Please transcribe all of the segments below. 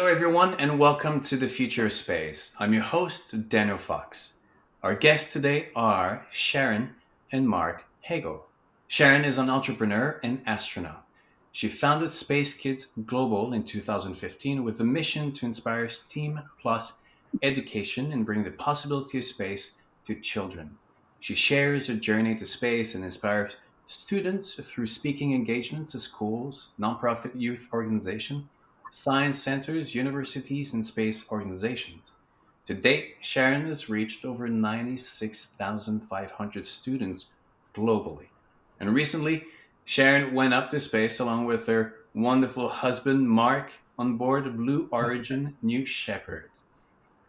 Hello, everyone, and welcome to the Future of Space. I'm your host, Daniel Fox. Our guests today are Sharon and Marc Hagle. Sharon is an entrepreneur and astronaut. She founded Spacekids Global in 2015 with a mission to inspire STEAM plus education and bring the possibility of space to children. She shares her journey to space and inspires students through speaking engagements at schools, nonprofit youth organizations, science centers, universities, and space organizations. To date, Sharon has reached over 96,500 students globally. And recently, Sharon went up to space along with her wonderful husband, Marc, on board the Blue Origin New Shepard.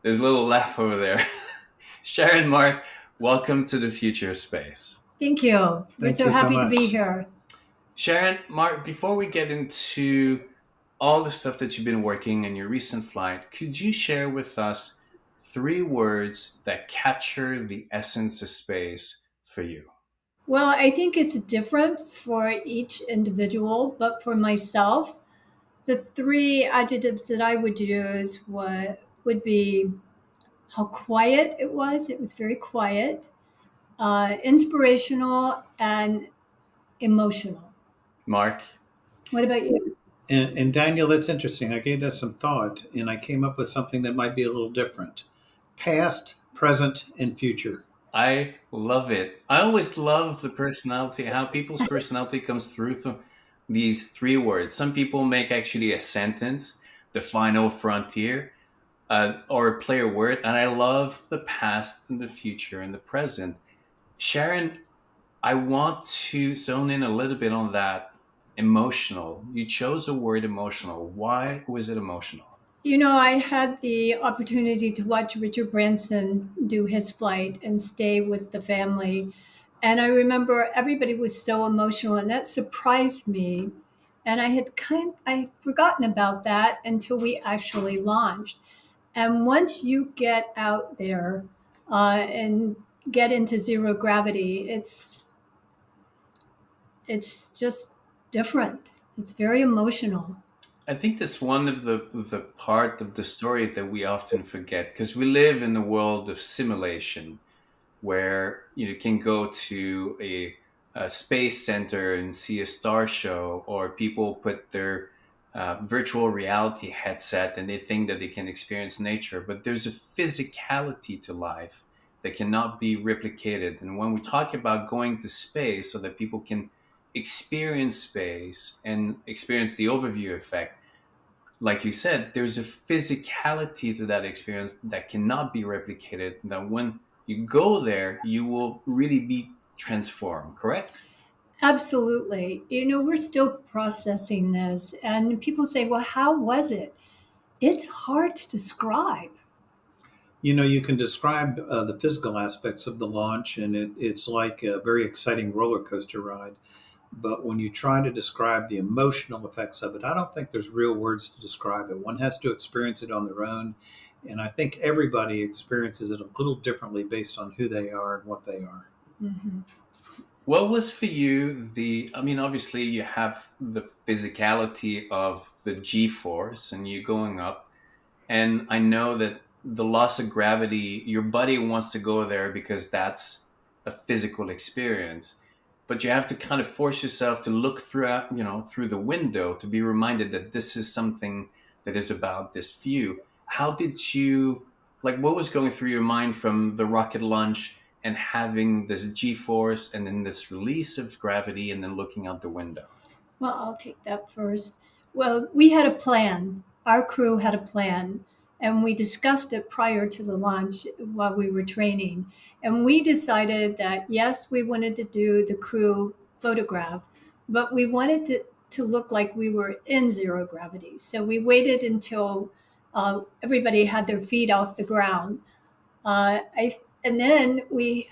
There's a little laugh over there. Sharon, Marc, welcome to the future of space. Thank you. We're Thank so you so happy to be much. here. Sharon, Marc, before we get into all the stuff that you've been working and your recent flight, could you share with us three words that capture the essence of space for you? Well, I think it's different for each individual, but for myself, the three adjectives that I would use would be how quiet it was. It was very quiet, inspirational, and emotional. Marc? What about you? And Daniel, that's interesting. I gave that some thought and I came up with something that might be a little different: past, present, and future. I love it. I always love the personality, how people's personality comes through these three words. Some people make actually a sentence, the final frontier, or a player word, and I love the past and the future and the present. Sharon, I want to zone in a little bit on that emotional. You chose the word emotional. Why was it emotional? I had the opportunity to watch Richard Branson do his flight and stay with the family. And I remember everybody was so emotional, and that surprised me. And I'd forgotten about that until we actually launched. And once you get out there and get into zero gravity, it's just different. It's very emotional. I think that's one of the part of the story that we often forget because we live in a world of simulation where you can go to a space center and see a star show, or people put their virtual reality headset and they think that they can experience nature. But there's a physicality to life that cannot be replicated. And when we talk about going to space so that people can experience space and experience the overview effect, like you said, there's a physicality to that experience that cannot be replicated. That when you go there, you will really be transformed, correct? Absolutely. We're still processing this, and people say, well, how was it? It's hard to describe. You can describe the physical aspects of the launch, and it's like a very exciting roller coaster ride. But when you try to describe the emotional effects of it, I don't think there's real words to describe it. One has to experience it on their own. And I think everybody experiences it a little differently based on who they are and what they are. Mhm. What was for you I mean, obviously, you have the physicality of the G force and you going up. And I know that the loss of gravity, your body wants to go there because that's a physical experience. But you have to kind of force yourself to look throughout, through the window to be reminded that this is something that is about this view. How did you, like, what was going through your mind from the rocket launch and having this G force and then this release of gravity and then looking out the window? Well, I'll take that first. Well, we had a plan. Our crew had a plan, and we discussed it prior to the launch while we were training. And we decided that, yes, we wanted to do the crew photograph, but we wanted to look like we were in zero gravity. So we waited until everybody had their feet off the ground. And then we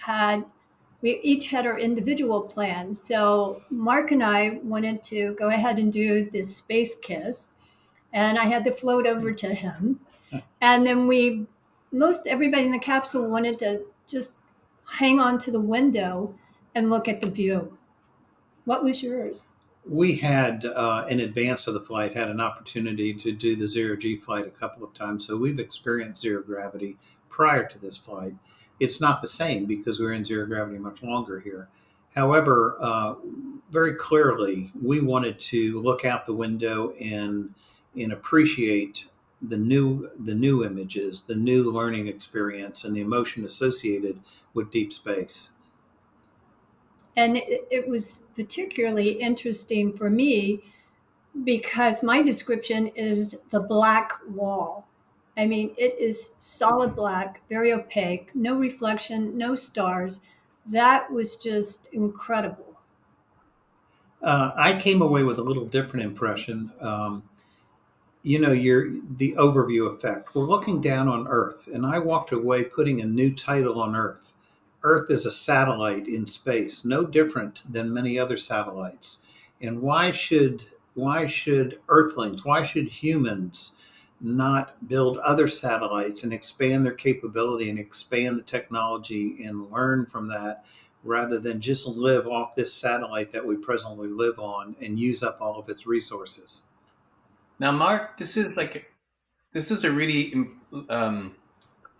each had our individual plans. So Mark and I wanted to go ahead and do this space kiss, and I had to float over to him. And then most everybody in the capsule wanted to just hang on to the window and look at the view. What was yours? We had, in advance of the flight, had an opportunity to do the zero G flight a couple of times. So we've experienced zero gravity prior to this flight. It's not the same because we're in zero gravity much longer here. However, very clearly, we wanted to look out the window and appreciate the new images, the new learning experience, and the emotion associated with deep space. And it was particularly interesting for me because my description is the black wall. I mean, it is solid black, very opaque, no reflection, no stars. That was just incredible. I came away with a little different impression. You're the overview effect. We're looking down on Earth, and I walked away putting a new title on Earth. Earth is a satellite in space, no different than many other satellites. And why should Earthlings, why should humans not build other satellites and expand their capability and expand the technology and learn from that rather than just live off this satellite that we presently live on and use up all of its resources? Now, Mark, this is a really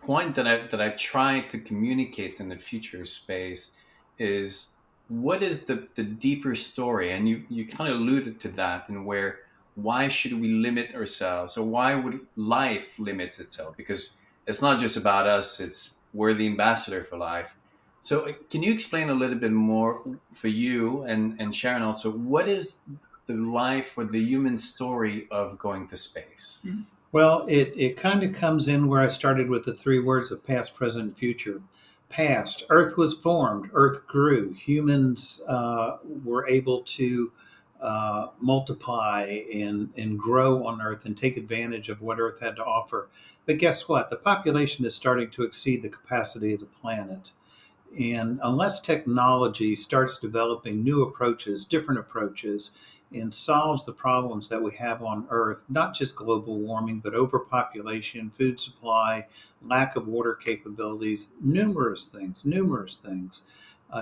point that I try to communicate in the future space is what is the deeper story, and you kind of alluded to that, and where why should we limit ourselves, or why would life limit itself? Because it's not just about us; it's we're the ambassador for life. So, can you explain a little bit more for you and Sharon also? What is the life or the human story of going to space? Well, it kind of comes in where I started with the three words of past, present, future. Past, Earth was formed, Earth grew, humans were able to multiply and grow on Earth and take advantage of what Earth had to offer. But guess what? The population is starting to exceed the capacity of the planet. And unless technology starts developing new approaches, different approaches, and solves the problems that we have on Earth, not just global warming, but overpopulation, food supply, lack of water capabilities, numerous things,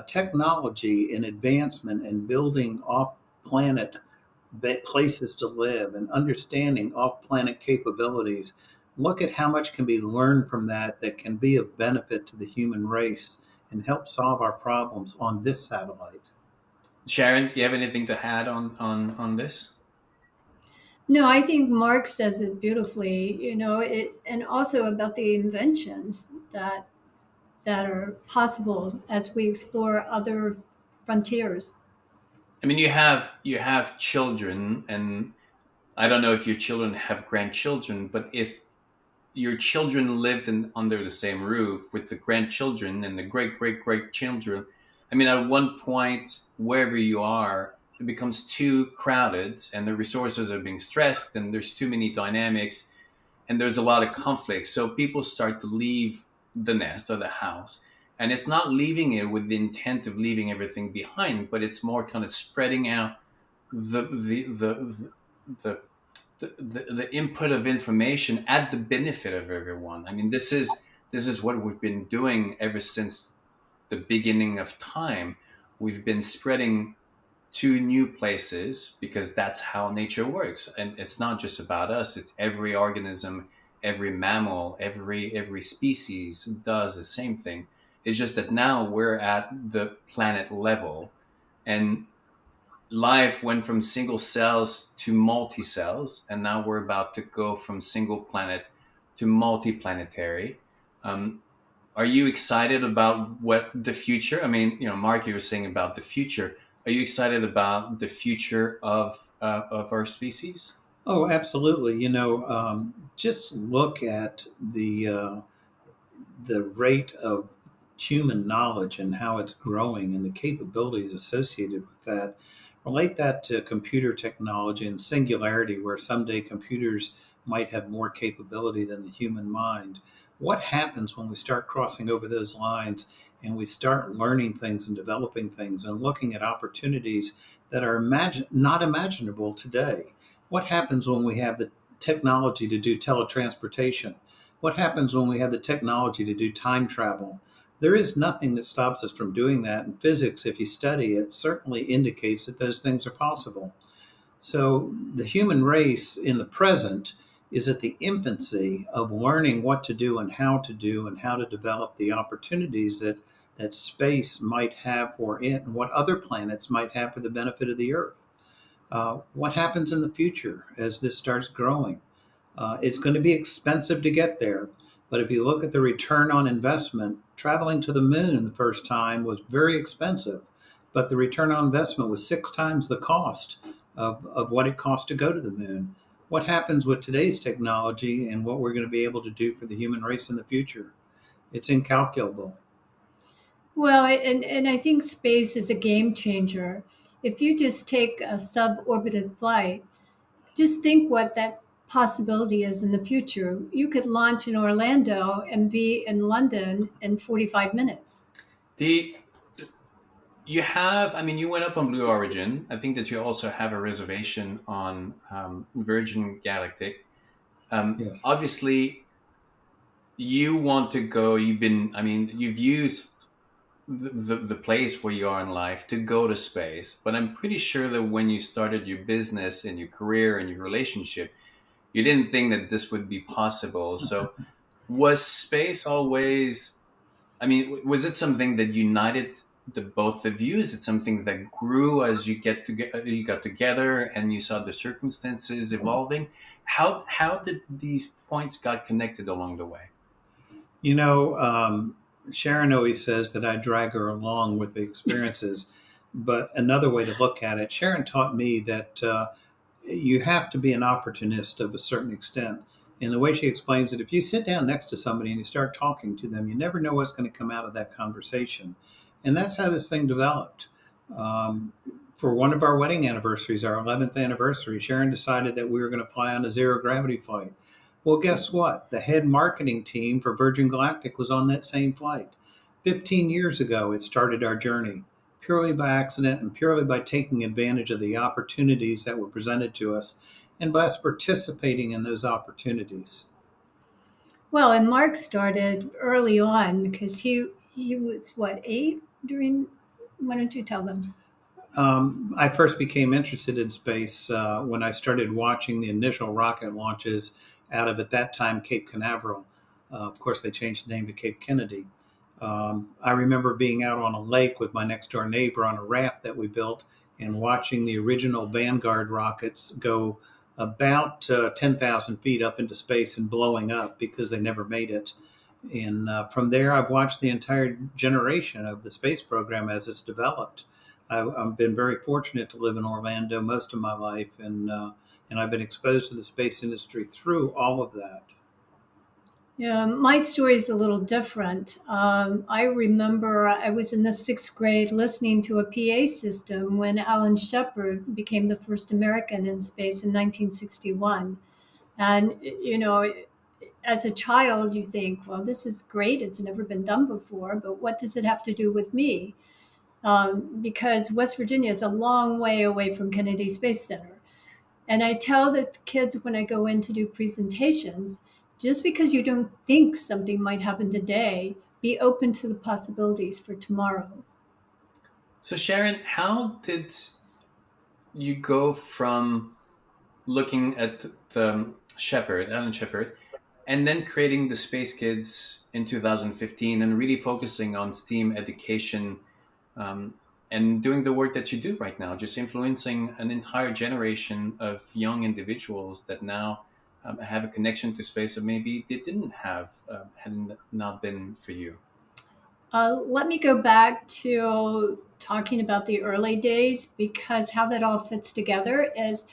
technology and advancement and building off planet places to live and understanding off planet capabilities. Look at how much can be learned from that can be of benefit to the human race and help solve our problems on this satellite. Sharon, do you have anything to add on this? No, I think Mark says it beautifully, and also about the inventions that are possible as we explore other frontiers. I mean, you have children, and I don't know if your children have grandchildren, but if your children lived under the same roof with the grandchildren and the great great great children, I mean, at one point, wherever you are, it becomes too crowded, and the resources are being stressed, and there's too many dynamics, and there's a lot of conflict. So people start to leave the nest or the house, and it's not leaving it with the intent of leaving everything behind, but it's more kind of spreading out the the the the the input of information at the benefit of everyone. I mean, this is what we've been doing ever since the beginning of time. We've been spreading to new places because that's how nature works, and it's not just about us. It's every organism, every mammal, every species does the same thing. It's just that now we're at the planet level, and life went from single cells to multi cells, and now we're about to go from single planet to multi-planetary. Um, are you excited about what the future? I mean, Mark, you were saying about the future. Are you excited about the future of our species? Oh, absolutely. Just look at the rate of human knowledge and how it's growing and the capabilities associated with that. Relate that to computer technology and singularity, where someday computers might have more capability than the human mind. What happens when we start crossing over those lines and we start learning things and developing things and looking at opportunities that are not imaginable today? What happens when we have the technology to do teletransportation? What happens when we have the technology to do time travel? There is nothing that stops us from doing that. And physics, if you study it, certainly indicates that those things are possible. So the human race in the present is at the infancy of learning what to do and how to develop the opportunities that space might have for it and what other planets might have for the benefit of the Earth. What happens in the future as this starts growing? It's going to be expensive to get there. But if you look at the return on investment, traveling to the moon the first time was very expensive, but the return on investment was 6 times the cost of what it cost to go to the moon. What happens with today's technology and what we're going to be able to do for the human race in the future? It's incalculable. Well, and I think space is a game changer. If you just take a suborbital flight, just think what that possibility is in the future. You could launch in Orlando and be in London in 45 minutes. The You have, I mean, you went up on Blue Origin. I think that you also have a reservation on Virgin Galactic. Yes. Obviously, you want to go. I mean, you've used the place where you are in life to go to space. But I'm pretty sure that when you started your business and your career and your relationship, you didn't think that this would be possible. So, was space always, I mean, was it something that united the both of you? Is it something that grew as you got together and you saw the circumstances evolving? How did these points got connected along the way? You know, Sharon always says that I drag her along with the experiences. But another way to look at it, Sharon taught me that you have to be an opportunist of a certain extent. And the way she explains it, if you sit down next to somebody and you start talking to them, you never know what's going to come out of that conversation. And that's how this thing developed. Um, for one of our wedding anniversaries, our 11th anniversary, Sharon decided that we were going to fly on a zero gravity flight. Well, guess what? The head marketing team for Virgin Galactic was on that same flight. 15 years ago, it started our journey purely by accident and purely by taking advantage of the opportunities that were presented to us and by us participating in those opportunities. Well, and Mark started early on because he was what, 8 during. Why don't you tell them? I first became interested in space when I started watching the initial rocket launches out of, at that time, Cape Canaveral. Of course, they changed the name to Cape Kennedy. I remember being out on a lake with my next door neighbor on a raft that we built and watching the original Vanguard rockets go about 10,000 feet up into space and blowing up because they never made it. And from there, I've watched the entire generation of the space program as it's developed. I've been very fortunate to live in Orlando most of my life, and I've been exposed to the space industry through all of that. Yeah, my story is a little different. I remember I was in the 6th grade listening to a PA system when Alan Shepard became the first American in space in 1961. And, as a child, you think, well, this is great. It's never been done before, but what does it have to do with me? Because West Virginia is a long way away from Kennedy Space Center. And I tell the kids when I go in to do presentations, just because you don't think something might happen today, be open to the possibilities for tomorrow. So, Sharon, how did you go from looking at the Alan Shepard, and then creating the Space Kids in 2015 and really focusing on STEAM education, um, and doing the work that you do right now, just influencing an entire generation of young individuals that now have a connection to space that maybe they didn't have had it not been for you. Let me go back to talking about the early days because how that all fits together is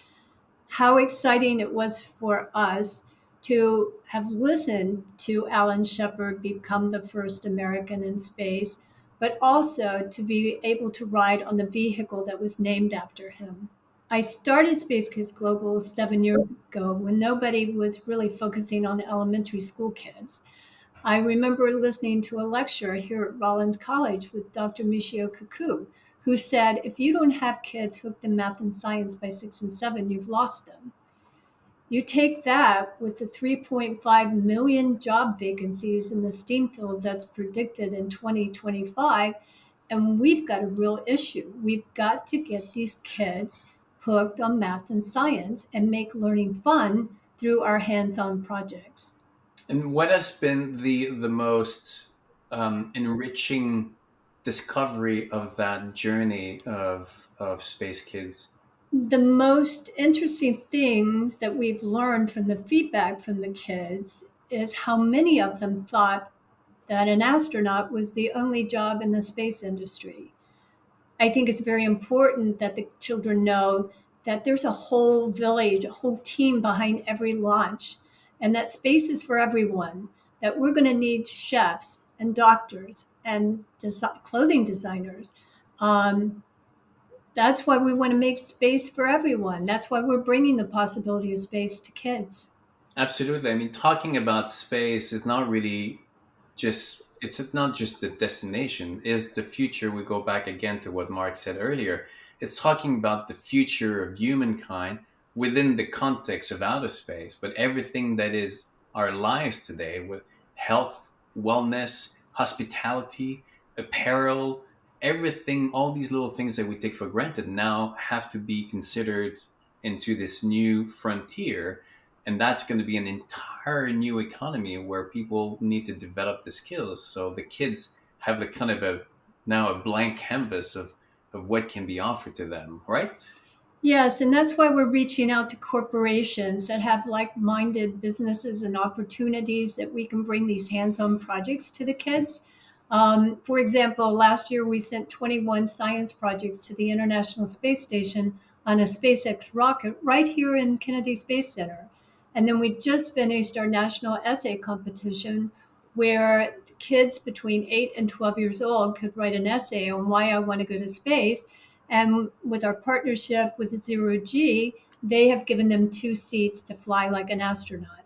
how exciting it was for us to have listened to Alan Shepard become the first American in space, but also to be able to ride on the vehicle that was named after him. I started Space Kids Global 7 years ago when nobody was really focusing on elementary school kids. I remember listening to a lecture here at Rollins College with Dr. Michio Kaku, who said, if you don't have kids hooked in math and science by 6 and 7, you've lost them. You take that with the 3.5 million job vacancies in the STEAM field that's predicted in 2025, and we've got a real issue. We've got to get these kids hooked on math and science and make learning fun through our hands-on projects. And what has been the most enriching discovery of that journey of Space Kids? The most interesting things that we've learned from the feedback from the kids is how many of them thought that an astronaut was the only job in the space industry. I think it's very important that the children know that there's a whole village, a whole team behind every launch, and that space is for everyone, that we're going to need chefs and doctors and clothing designers. Um, that's why we want to make space for everyone. That's why we're bringing the possibility of space to kids. Absolutely. I mean, talking about space is not really it's not just the destination, is the future. We go back again to what Mark said earlier. It's talking about the future of humankind within the context of outer space, but everything that is our lives today with health, wellness, hospitality, apparel, everything, all these little things that we take for granted now have to be considered into this new frontier, and that's going to be an entire new economy where people need to develop the skills, so the kids have a kind of a now a blank canvas of what can be offered to them, right? Yes, and that's why we're reaching out to corporations that have like minded businesses and opportunities that we can bring these hands on projects to the kids. For example, last year we sent 21 science projects to the International Space Station on a SpaceX rocket right here in Kennedy Space Center. And then we just finished our national essay competition where kids between 8 and 12 years old could write an essay on why I want to go to space. And with our partnership with Zero G, they have given them 2 seats to fly like an astronaut.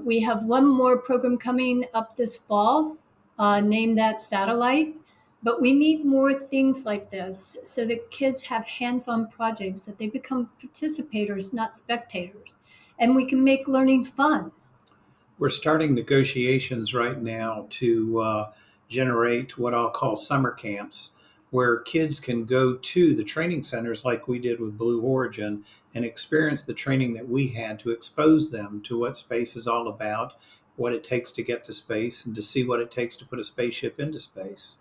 We have one more program coming up this fall, named that Satellite. But we need more things like this so that kids have hands on projects, that they become participators, not spectators. And we can make learning fun. We're starting negotiations right now to generate what I'll call summer camps, where kids can go to the training centers like we did with Blue Origin and experience the training that we had to expose them to what space is all about, what it takes to get to space, and to see what it takes to put a spaceship into space.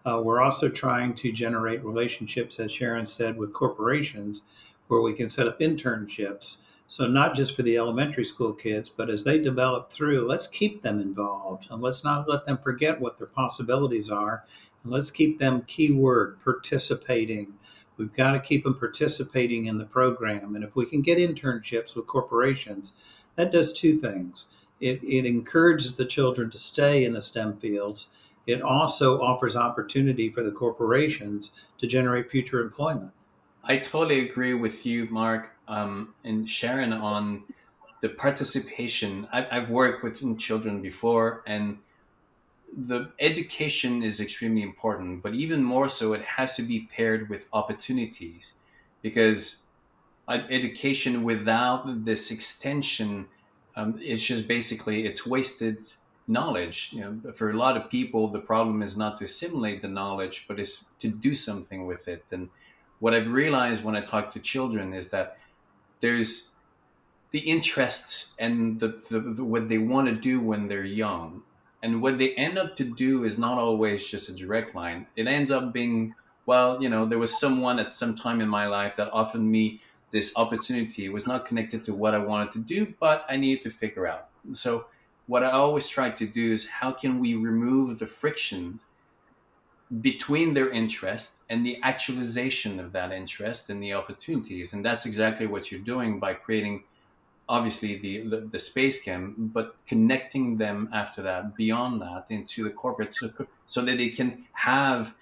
We're also trying to generate relationships, as Sharon said, with corporations where we can set up internships. So, not just for the elementary school kids, but as they develop through, let's keep them involved and let's not let them forget what their possibilities are. And let's keep them, keyword, participating. We've got to keep them participating in the program. And if we can get internships with corporations, that does two things. It encourages the children to stay in the STEM fields. It also offers opportunity for the corporations to generate future employment. I totally agree with you, Mark, and Sharon, on the participation. I've worked with children before, and the education is extremely important, but even more so, it has to be paired with opportunities, because education without this extension is just basically it's wasted knowledge. You know, for a lot of people, the problem is not to assimilate the knowledge, but is to do something with it. And what I've realized when I talk to children is that there's the interests and what they want to do when they're young, and what they end up to do is not always just a direct line. It ends up being, well, there was someone at some time in my life that offered me this opportunity. It was not connected to what I wanted to do, but I needed to figure out. So what I always try to do is, how can we remove the friction between their interest and the actualization of that interest and the opportunities? And that's exactly what you're doing by creating, obviously, the space cam, but connecting them after that, beyond that, into the corporate, so that they can have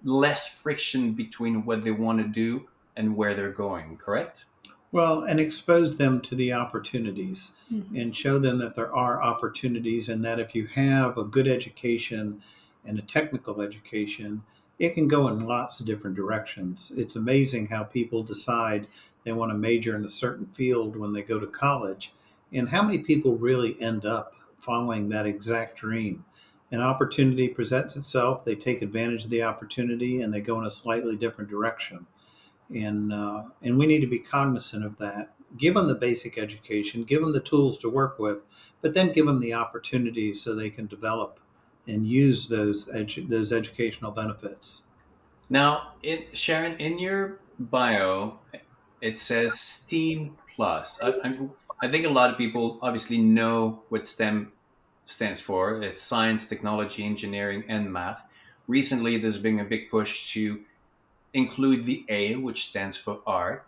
less friction between what they want to do and where they're going, correct? Well, and expose them to the opportunities Mhm. and show them that there are opportunities, and that if you have a good education and a technical education, it can go in lots of different directions. It's amazing how people decide They want to major in a certain field when they go to college. And how many people really end up following that exact dream? An opportunity presents itself, they take advantage of the opportunity, and they go in a slightly different direction. And we need to be cognizant of that. Give them the basic education, give them the tools to work with, but then give them the opportunities so they can develop and use those educational benefits. Now, Sharon, in your bio, it says STEAM plus. I think a lot of people obviously know what STEM stands for. It's science, technology, engineering, and math. Recently, there's been a big push to include the A, which stands for art.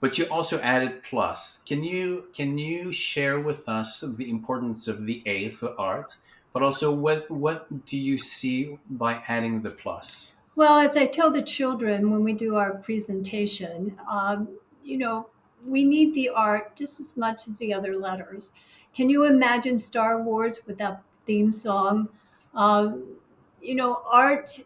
But you also added plus. Can you share with us the importance of the A for art, but also what do you see by adding the plus? Well, as I tell the children when we do our presentation, we need the art just as much as the other letters. Can you imagine Star Wars without theme song? Art,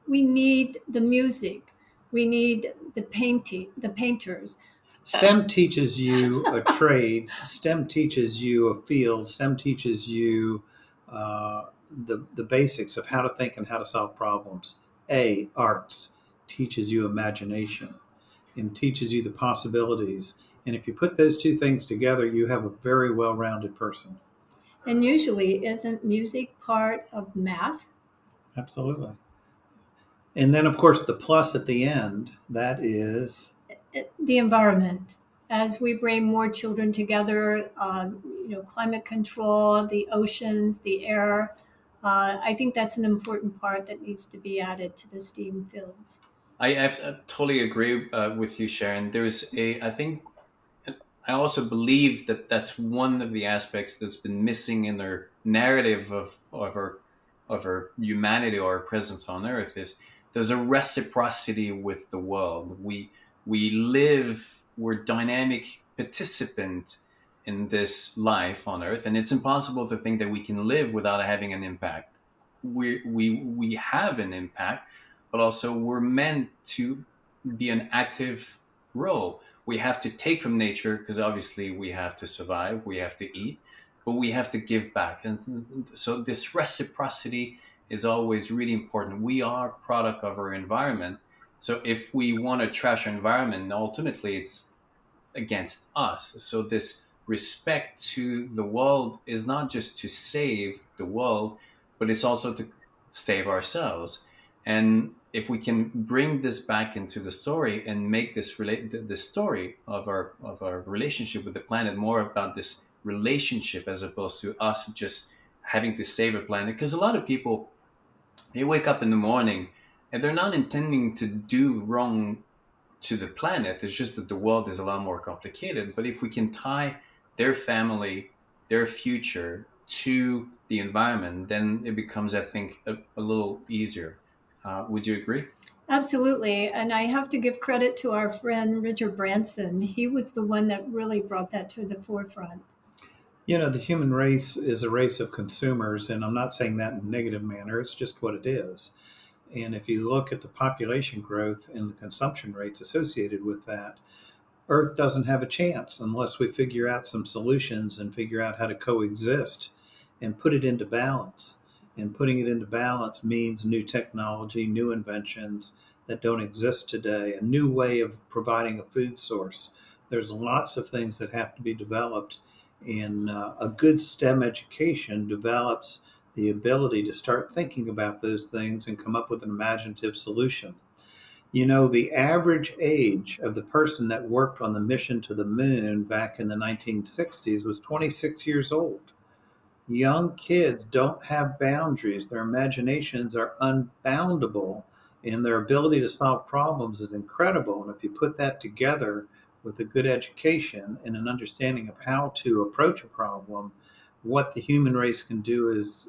we need the music, we need the painting, the painters. STEM teaches you a trade. STEM teaches you a field. STEM teaches you the basics of how to think and how to solve problems. A, arts, teaches you imagination and teaches you the possibilities. And if you put those two things together, you have a very well rounded person. And usually, isn't music part of math? Absolutely. And then, of course, the plus at the end, that is The environment. As we bring more children together, climate control, the oceans, the air, I think that's an important part that needs to be added to the STEAM fields. I totally agree with you, Sharon. I think, I also believe that that's one of the aspects that's been missing in our narrative of our humanity or our presence on Earth is there's a reciprocity with the world. We're dynamic participant in this life on Earth, and it's impossible to think that we can live without having an impact. We have an impact, but also we're meant to be an active role. We have to take from nature because obviously we have to survive, we have to eat, but we have to give back. And so this reciprocity is always really important. We are a product of our environment. So if we want to trash our environment, ultimately it's against us. So this respect to the world is not just to save the world, but it's also to save ourselves. And if we can bring this back into the story and make the story of our relationship with the planet more about this relationship as opposed to us just having to save a planet, because a lot of people, they wake up in the morning and they're not intending to do wrong to the planet. It's just that the world is a lot more complicated. But if we can tie their family, their future to the environment, then it becomes, I think, a little easier. Would you agree? Absolutely. And I have to give credit to our friend Richard Branson. He was the one that really brought that to the forefront. The human race is a race of consumers, and I'm not saying that in a negative manner. It's just what it is. And if you look at the population growth and the consumption rates associated with that, Earth doesn't have a chance unless we figure out some solutions and figure out how to coexist and put it into balance. And putting it into balance means new technology, new inventions that don't exist today, a new way of providing a food source. There's lots of things that have to be developed, and a good STEM education develops the ability to start thinking about those things and come up with an imaginative solution. The average age of the person that worked on the mission to the moon back in the 1960s was 26 years old. Young kids don't have boundaries. Their imaginations are unboundable, and their ability to solve problems is incredible. And if you put that together with a good education and an understanding of how to approach a problem, what the human race can do is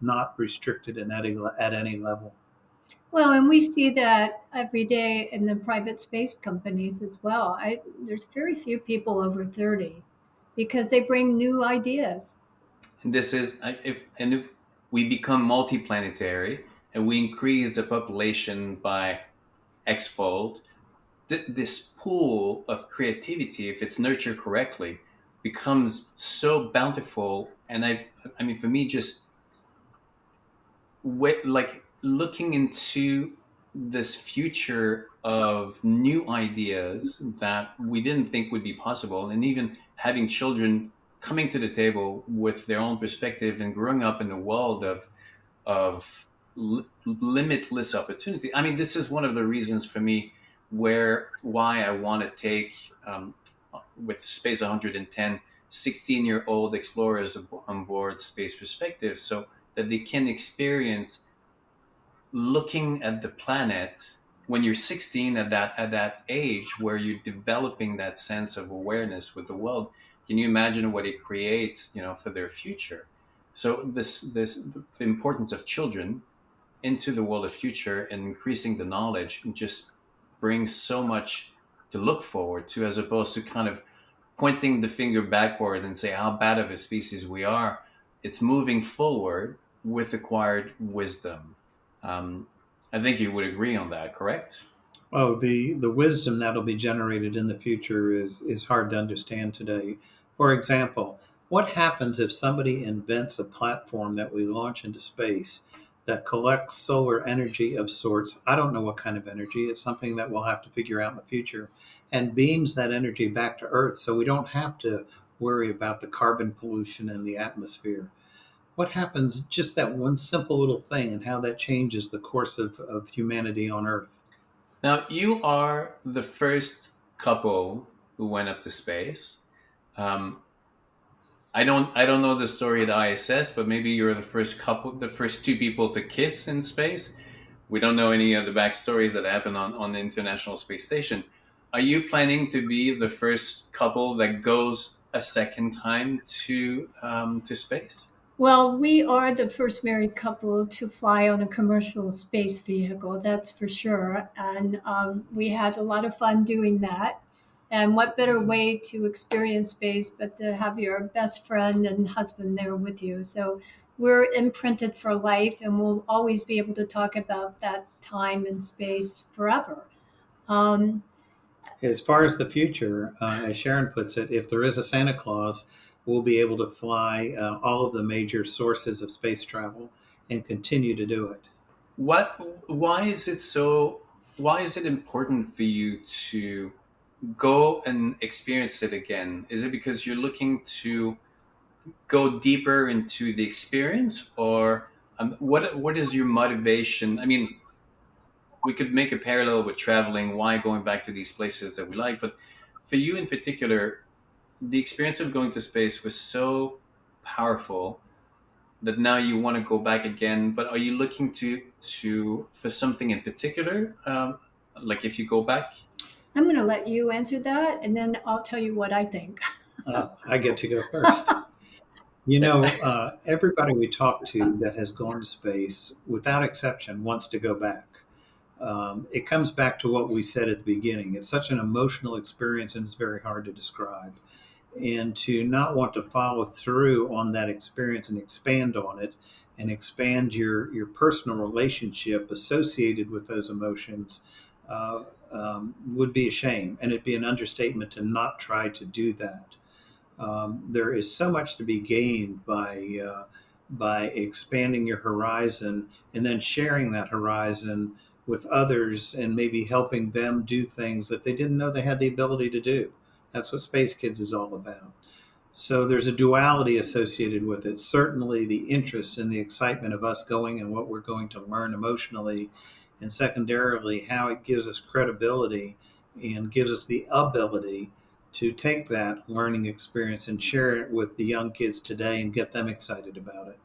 not restricted at any level. Well, and we see that every day in the private space companies as well. There's very few people over 30 because they bring new ideas. And this is if we become multiplanetary and we increase the population by X fold, this pool of creativity, if it's nurtured correctly, becomes so bountiful. And I mean, for me, just like looking into this future of new ideas that we didn't think would be possible, and even having children coming to the table with their own perspective and growing up in a world of limitless opportunity. I mean, this is one of the reasons for me why I want to take with Space 110 16-year-old explorers on board Space Perspective, so that they can experience looking at the planet when you're 16, at that age where you're developing that sense of awareness with the world. Can you imagine what it creates, for their future? So this the importance of children into the world of future and increasing the knowledge just brings so much to look forward to, as opposed to kind of pointing the finger backward and say how bad of a species we are. It's moving forward with acquired wisdom. um, I think you would agree on that, correct? Oh, the wisdom that'll be generated in the future is hard to understand today. For example, what happens if somebody invents a platform that we launch into space that collects solar energy of sorts? I don't know what kind of energy. It's something that we'll have to figure out in the future, and beams that energy back to Earth so we don't have to worry about the carbon pollution in the atmosphere. What happens, just that one simple little thing, and how that changes the course of humanity on Earth? Now, you are the first couple who went up to space. um, I don't know the story at ISS, but maybe you're the first couple, the first two people to kiss in space. We don't know any of the backstories that happened on the International Space Station. Are you planning to be the first couple that goes a second time to space? Well, we are the first married couple to fly on a commercial space vehicle, that's for sure. And we had a lot of fun doing that. And what better way to experience space but to have your best friend and husband there with you? So we're imprinted for life, and we'll always be able to talk about that time and space forever. Um, As far as the future, as Sharon puts it, if there is a Santa Claus, we'll be able to fly all of the major sources of space travel and continue to do it. What? Why is it so? Why is it important for you to go and experience it again? Is it because you're looking to go deeper into the experience, or what is your motivation? I mean, we could make a parallel with traveling. Why going back to these places that we like? But for you in particular, the experience of going to space was so powerful that now you want to go back again. But are you looking to for something in particular? Like if you go back. I'm going to let you answer that, and then I'll tell you what I think. I get to go first. Everybody we talk to that has gone to space, without exception, wants to go back. It comes back to what we said at the beginning. It's such an emotional experience, and it's very hard to describe. And to not want to follow through on that experience and expand on it, and expand your personal relationship associated with those emotions, would be a shame. And it'd be an understatement to not try to do that. There is so much to be gained by expanding your horizon and then sharing that horizon with others, and maybe helping them do things that they didn't know they had the ability to do. That's what Space Kids is all about. So there's a duality associated with it. Certainly the interest and the excitement of us going and what we're going to learn emotionally, and secondarily how it gives us credibility and gives us the ability to take that learning experience and share it with the young kids today and get them excited about it.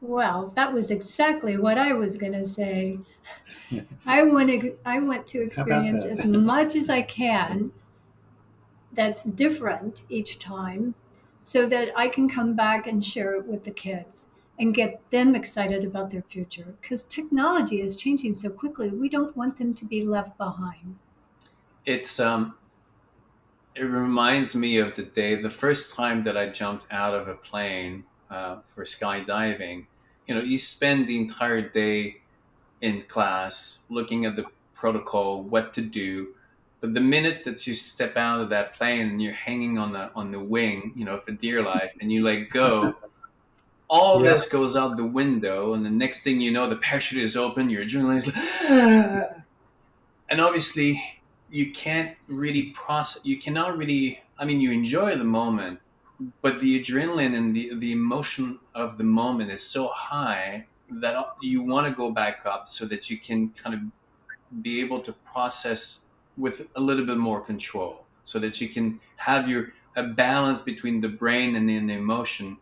Well, that was exactly what I was going to say. I want to How about experience as that? much as I can that's different each time, so that I can come back and share it with the kids and get them excited about their future, because technology is changing so quickly. We don't want them to be left behind. It reminds me of the first time that I jumped out of a plane for skydiving. You spend the entire day in class looking at protocol, what to do. But the minute that you step out of that plane and you're hanging on the wing, for dear life, and you let go, all Yeah. this goes out the window, and the next thing you know, the parachute is open, your adrenaline is like, and obviously you can't really process. You cannot really. I mean, you enjoy the moment, but the adrenaline and the emotion of the moment is so high that you want to go back up so that you can kind of be able to process with a little bit more control, so that you can have a balance between the brain and the emotion,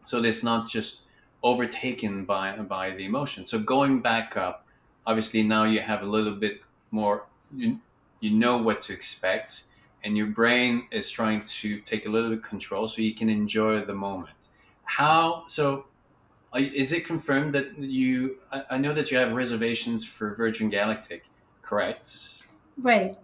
so that it's not just overtaken by the emotion. So going back up, obviously now you have a little bit more, you know what to expect, and your brain is trying to take a little bit of control so you can enjoy the moment. How so? Is it confirmed that I know that you have reservations for Virgin Galactic, correct? Right.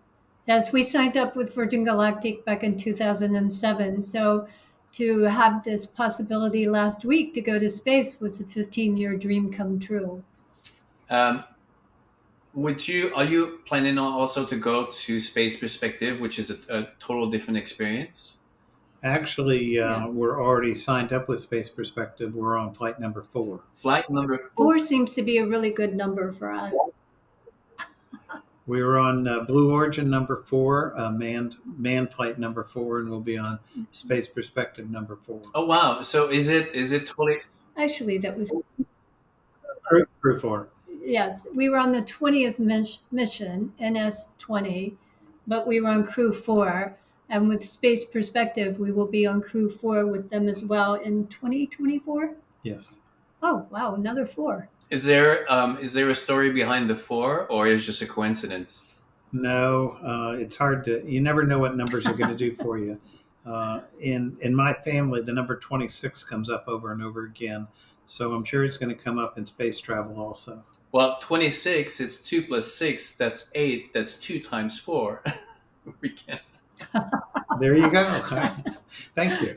Yes, we signed up with Virgin Galactic back in 2007. So to have this possibility last week to go to space was a 15-year dream come true. Um, are you planning on also to go to Space Perspective, which is a total different experience? Actually, Yeah. we're already signed up with Space Perspective. We're on flight number 4. Flight number 4. 4 seems to be a really good number for us. We were on Blue Origin number 4, manned flight number 4, and we'll be on Space Perspective number 4. Oh wow! So is it totally? Actually, that was, Crew 4. yes, we were on the 20th mission, NS-20, but we were on crew 4. And with Space Perspective, we will be on crew 4 with them as well in 2024. Yes. Oh, wow, another 4. Is there a story behind the 4, or is it just a coincidence? No, it's hard to. You never know what numbers are going to do for you. In my family, the number 26 comes up over and over again, so I'm sure it's going to come up in space travel also. Well, 26. It's 2 plus 6. That's 8. That's 2 times 4. We can. There you go. Thank you.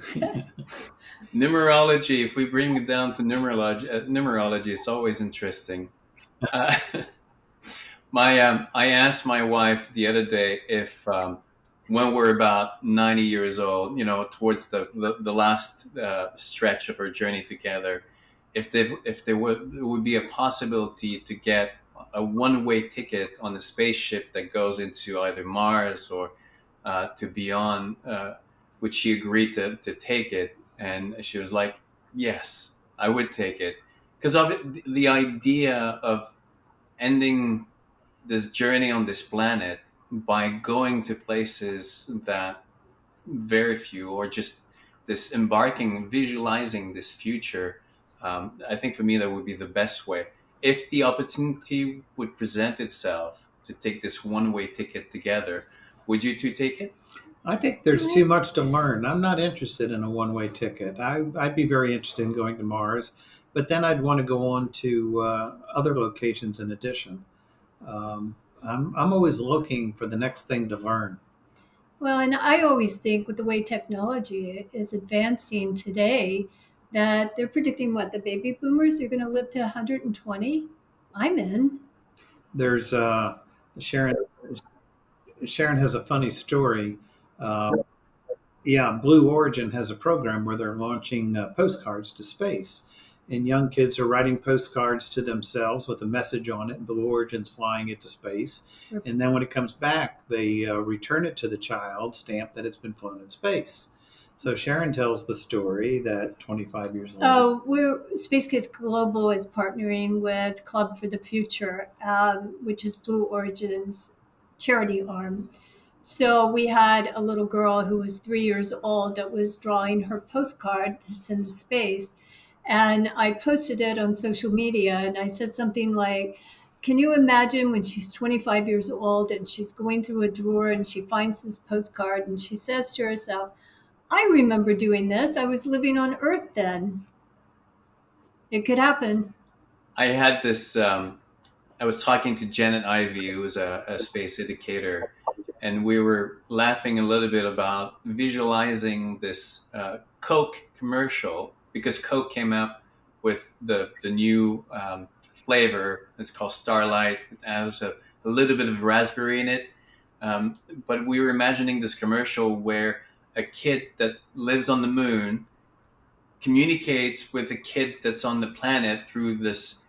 Numerology. If we bring it down to numerology, it's always interesting. Uh, I asked my wife the other day if when we're about 90 years old, towards the last stretch of our journey together, if there would be a possibility to get a one-way ticket on a spaceship that goes into either Mars or to beyond, would she agree to take it? And she was like, yes, I would take it, because of the idea of ending this journey on this planet by going to places that very few, or just this embarking, visualizing this future. I think for me, that would be the best way. If the opportunity would present itself to take this one-way ticket together, would you two take it? I think there's too much to learn. I'm not interested in a one-way ticket. I'd be very interested in going to Mars, but then I'd want to go on to other locations in addition. I'm always looking for the next thing to learn. Well, and I always think with the way technology is advancing today, that they're predicting what the baby boomers are going to live to 120. I'm in. There's Sharon. Sharon has a funny story. Uh, yeah, Blue Origin has a program where they're launching postcards to space. And young kids are writing postcards to themselves with a message on it, and Blue Origin's flying it to space. Sure. And then when it comes back, they return it to the child, stamped that it's been flown in space. So Sharon tells the story that 25 years later. Oh, Spacekids Global is partnering with Club for the Future, which is Blue Origin's charity arm. So we had a little girl who was 3 years old that was drawing her postcard to send to space. And I posted it on social media, and I said something like, can you imagine when she's 25 years old and she's going through a drawer and she finds this postcard and she says to herself, I remember doing this. I was living on Earth then. It could happen. I had this. I was talking to Janet Ivey, who was a space educator, and we were laughing a little bit about visualizing this Coke commercial, because Coke came up with the new flavor. It's called Starlight. It has a a little bit of raspberry in it. Um, but we were imagining this commercial where a kid that lives on the moon communicates with a kid that's on the planet through this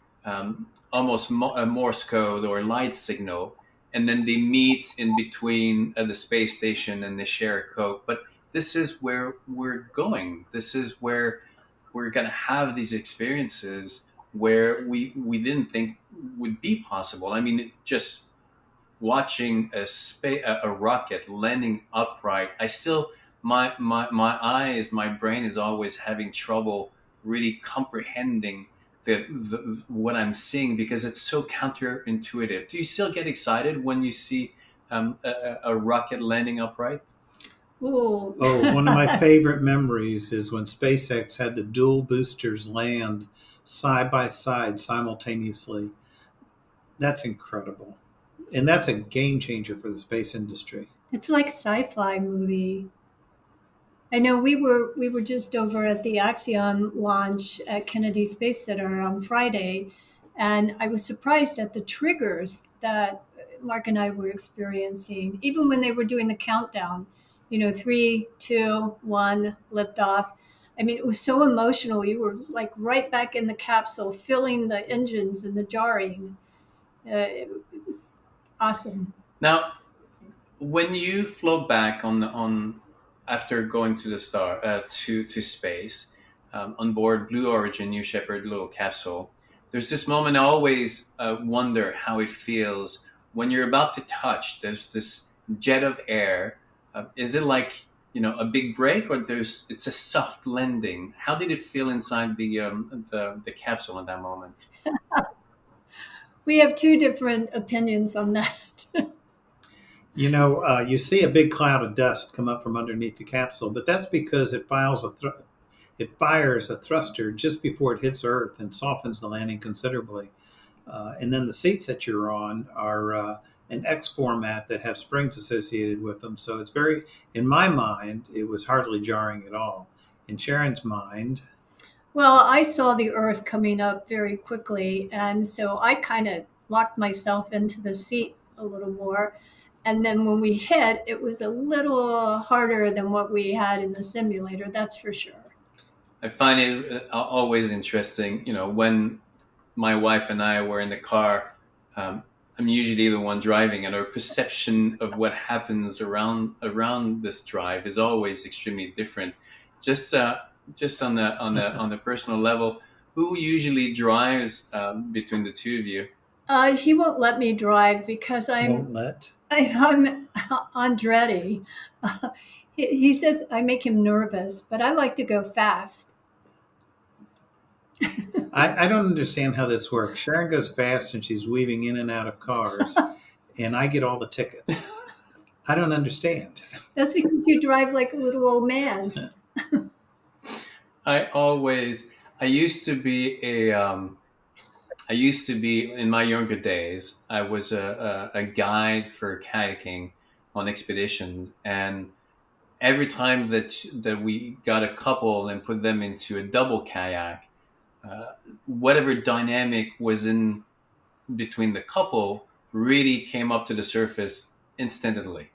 almost a Morse code or light signal, and then they meet in between the space station and they share a Coke. But this is where we're going. This is where we're going to have these experiences where we didn't think would be possible. I mean, just watching a rocket landing upright, I still my brain is always having trouble really comprehending what I'm seeing because it's so counterintuitive. Do you still get excited when you see a rocket landing upright? Ooh. Oh, one of my favorite memories is when SpaceX had the dual boosters land side by side simultaneously. That's incredible. And that's a game changer for the space industry. It's like sci-fi movie. I know we were just over at the Axiom launch at Kennedy Space Center on Friday, and I was surprised at the triggers that Mark and I were experiencing, even when they were doing the countdown. You know, three, two, one, lift off. I mean, it was so emotional. You were like right back in the capsule, feeling the engines and the jarring. It was awesome. Now, when you float back on after going to the star to space on board Blue Origin New Shepard little capsule, there's this moment I always wonder how it feels when you're about to touch. There's this jet of air. Is it like a big break, or it's a soft landing? How did it feel inside the capsule at that moment? We have two different opinions on that. You see a big cloud of dust come up from underneath the capsule, but that's because it fires a thruster just before it hits Earth and softens the landing considerably. And then the seats that you're on are an X format that have springs associated with them. So it's in my mind, it was hardly jarring at all. In Sharon's mind, Well, I saw the Earth coming up very quickly, and so I kind of locked myself into the seat a little more. And then when we hit, it was a little harder than what we had in the simulator, that's for sure. I find it always interesting, when my wife and I were in the car. Um, I'm usually the one driving, and our perception of what happens around this drive is always extremely different. Just just on the personal level, who usually drives between the two of you? He won't let me drive because won't let. I'm Andretti. He says I make him nervous, but I like to go fast. I don't understand how this works. Sharon goes fast and she's weaving in and out of cars, and I get all the tickets. I don't understand. That's because you drive like a little old man. I always I used to be in my younger days. I was a guide for kayaking on expeditions, and every time that we got a couple and put them into a double kayak, whatever dynamic was in between the couple really came up to the surface instantly.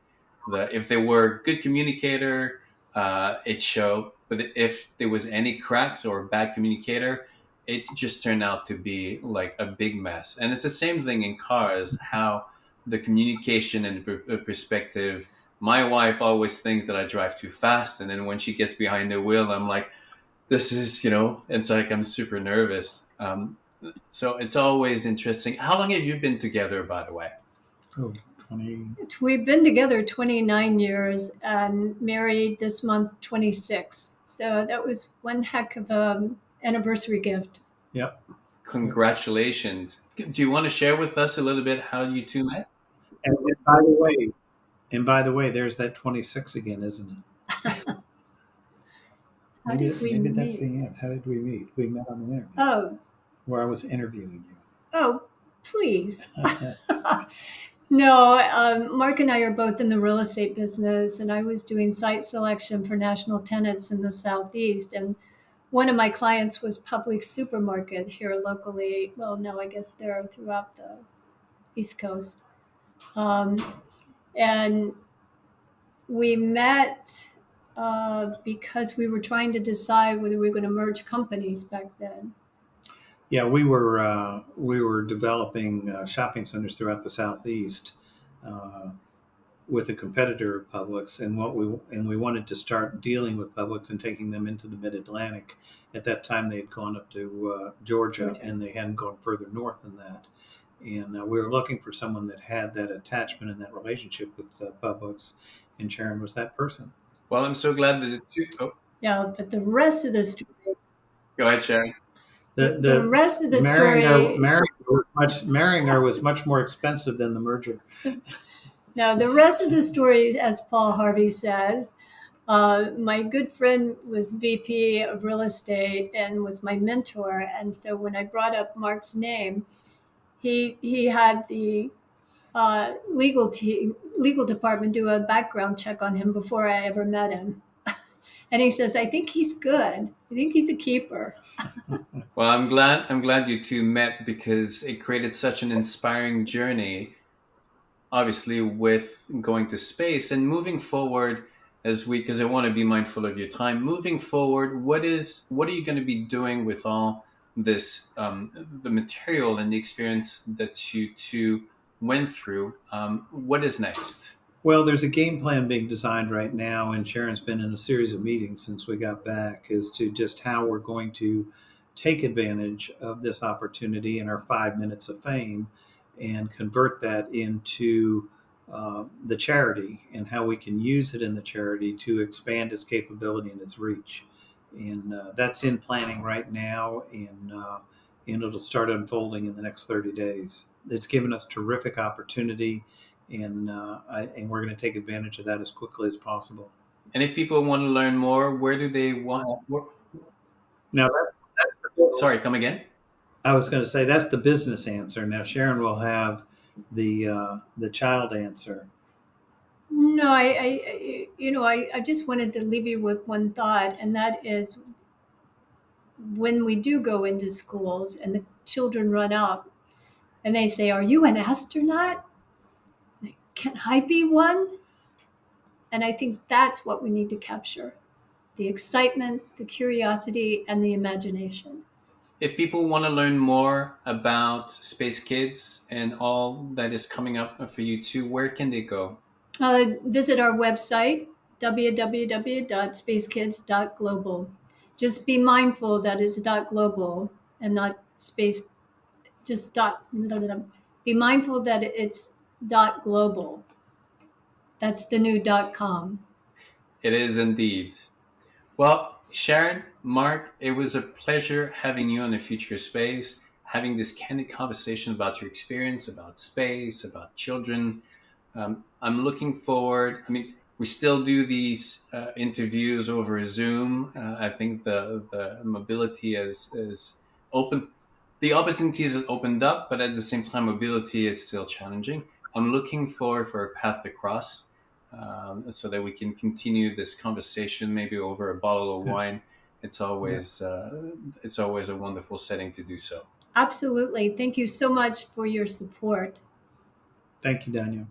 If they were a good communicator, it showed. But if there was any cracks or a bad communicator, it just turned out to be like a big mess. And it's the same thing in cars, how the communication and the perspective. My wife always thinks that I drive too fast. And then when she gets behind the wheel, I'm like, this is, it's like I'm super nervous. So it's always interesting. How long have you been together, by the way? Oh, 20. We've been together 29 years and married this month 26. So that was one heck of a anniversary gift. Yep. Congratulations. Do you want to share with us a little bit how you two met? And by the way, there's that 26 again, isn't it? How did we Maybe that's meet? the end. How did we meet? We met on the interview Oh, where I was interviewing oh, please. you. No, Mark and I are both in the real estate business, and I was doing site selection for national tenants in the Southeast. And one of my clients was Public Supermarket here locally. Well, no, I guess they're throughout the East Coast. Um, and we met because we were trying to decide whether we were going to merge companies back then. Yeah, we were developing shopping centers throughout the southeast uh, with a competitor of Publix, and we wanted to start dealing with Publix and taking them into the Mid Atlantic. At that time, they had gone up to Georgia, Georgia. and they hadn't gone further north than that. And we were looking for someone that had that attachment and that relationship with Publix, and Sharon was that person. Well, I'm so glad that the two. Oh, Yeah, but the rest of the story, go ahead, Sharon. the The rest of the marrying her story. marrying her was much more expensive than the merger. Now, the rest of the story, as Paul Harvey says, my good friend was VP of real estate and was my mentor. And so when I brought up Marc's name, he had the legal department do a background check on him before I ever met him. And he says, I think he's good. I think he's a keeper. Well, I'm glad you two met because it created such an inspiring journey. Obviously, with going to space and moving forward as we, because I want to be mindful of your time. Moving forward, what are you going to be doing with all this, the material and the experience that you two went through? What is next? Well, there's a game plan being designed right now, and Sharon's been in a series of meetings since we got back as to just how we're going to take advantage of this opportunity in our 5 minutes of fame and convert that into the charity and how we can use it in the charity to expand its capability and its reach. And that's in planning right now, and it'll start unfolding in the next 30 days. It's given us terrific opportunity, and we're going to take advantage of that as quickly as possible. And if people want to learn more, where do they want? Now, Sorry, come again. I was going to say that's the business answer. Now, Sharon will have the child answer. No, I just wanted to leave you with one thought, and that is when we do go into schools and the children run up and they say, are you an astronaut? Can I be one? And I think that's what we need to capture: the excitement, the curiosity, and the imagination. If people want to learn more about Space Kids and all that is coming up for you too, where can they go? Visit our website, www.spacekids.global. Just be mindful that it's .global and not space. Just dot. No, no, no. Be mindful that it's .global. That's the new .com. It is indeed. Well, Sharon, Marc, it was a pleasure having you on the Future Space, having this candid conversation about your experience, about space, about children. I'm looking forward. I mean, we still do these interviews over Zoom. I think the mobility is open. The opportunities have opened up, but at the same time, mobility is still challenging. I'm looking forward for a path to cross, so that we can continue this conversation, maybe over a bottle of Good. wine. It's always Yes. it's always a wonderful setting to do so. Absolutely. Thank you so much for your support. Thank you, Daniel.